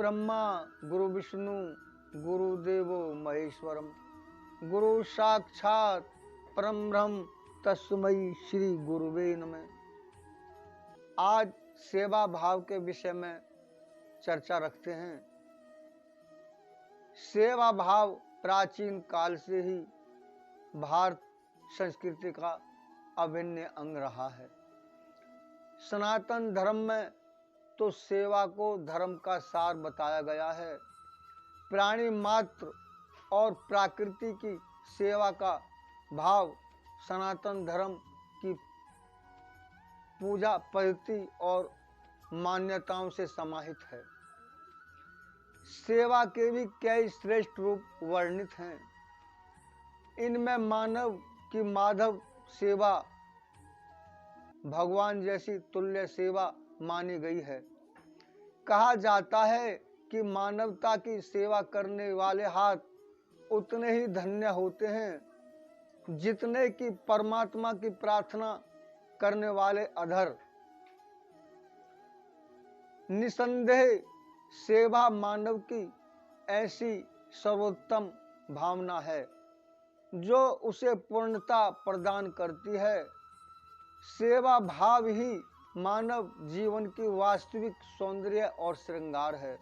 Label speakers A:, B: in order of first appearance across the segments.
A: ब्रह्मा गुरु विष्णु गुरुदेवो महेश्वरम, गुरु साक्षात परम ब्रह्म तस्मै श्री गुरुवे नमः। आज सेवा भाव के विषय में चर्चा रखते हैं। सेवा भाव प्राचीन काल से ही भारत संस्कृति का अभिन्न अंग रहा है। सनातन धर्म में तो सेवा को धर्म का सार बताया गया है। प्राणी मात्र और प्रकृति की सेवा का भाव सनातन धर्म की पूजा पद्धति और मान्यताओं से समाहित है। सेवा के भी कई श्रेष्ठ रूप वर्णित हैं। इनमें मानव की माधव सेवा भगवान जैसी तुल्य सेवा मानी गई है। कहा जाता है कि मानवता की सेवा करने वाले हाथ उतने ही धन्य होते हैं जितने कि परमात्मा की प्रार्थना करने वाले अधर। निसंदेह सेवा मानव की ऐसी सर्वोत्तम भावना है जो उसे पूर्णता प्रदान करती है। सेवा भाव ही मानव जीवन की वास्तविक सौंदर्य और श्रृंगार है।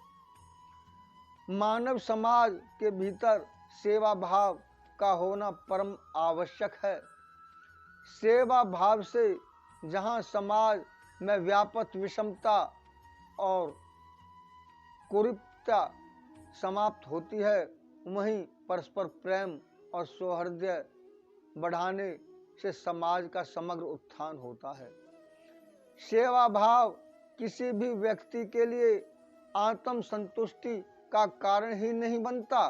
A: मानव समाज के भीतर सेवा भाव का होना परम आवश्यक है। सेवा भाव से जहां समाज में व्यापक विषमता और कुरीपता समाप्त होती है, वहीं परस्पर प्रेम और सौहार्द बढ़ाने से समाज का समग्र उत्थान होता है। सेवा भाव किसी भी व्यक्ति के लिए आत्म संतुष्टि का कारण ही नहीं बनता,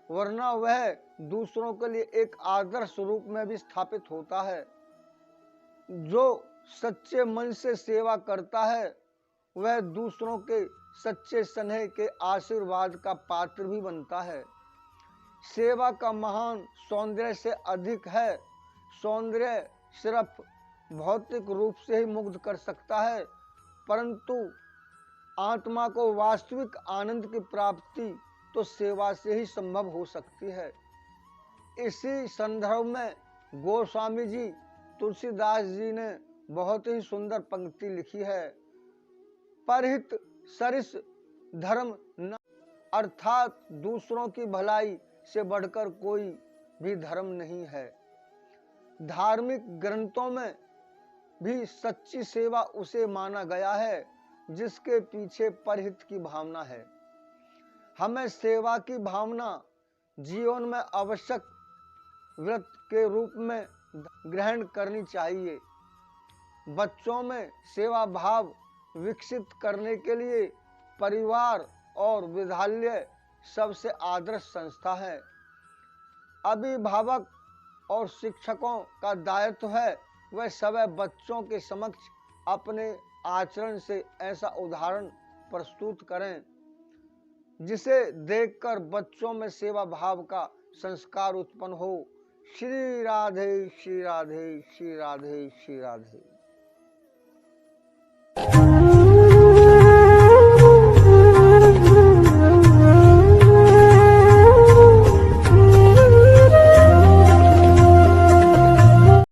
A: वरना वह दूसरों के लिए एक आदर्श रूप में भी स्थापित होता है। जो सच्चे मन से सेवा करता है वह दूसरों के सच्चे स्नेह के आशीर्वाद का पात्र भी बनता है। सेवा का महान सौंदर्य से अधिक है। सौंदर्य सिर्फ भौतिक रूप से ही मुग्ध कर सकता है, परंतु आत्मा को वास्तविक आनंद की प्राप्ति तो सेवा से ही संभव हो सकती है। इसी संदर्भ में गोस्वामी जी तुलसीदास जी ने बहुत ही सुंदर पंक्ति लिखी है। परहित सरिस धर्म न, अर्थात दूसरों की भलाई से बढ़कर कोई भी धर्म नहीं है। धार्मिक ग्रंथों में भी सच्ची सेवा उसे माना गया है जिसके पीछे परहित की भावना है। हमें सेवा की भावना जीवन में आवश्यक व्रत के रूप में ग्रहण करनी चाहिए। बच्चों में सेवा भाव विकसित करने के लिए परिवार और विद्यालय सबसे आदर्श संस्था है। अभिभावक और शिक्षकों का दायित्व है वह सब बच्चों के समक्ष अपने आचरण से ऐसा उदाहरण प्रस्तुत करें जिसे देखकर बच्चों में सेवा भाव का संस्कार उत्पन्न हो। श्री राधे श्री राधे श्री राधे श्री राधे।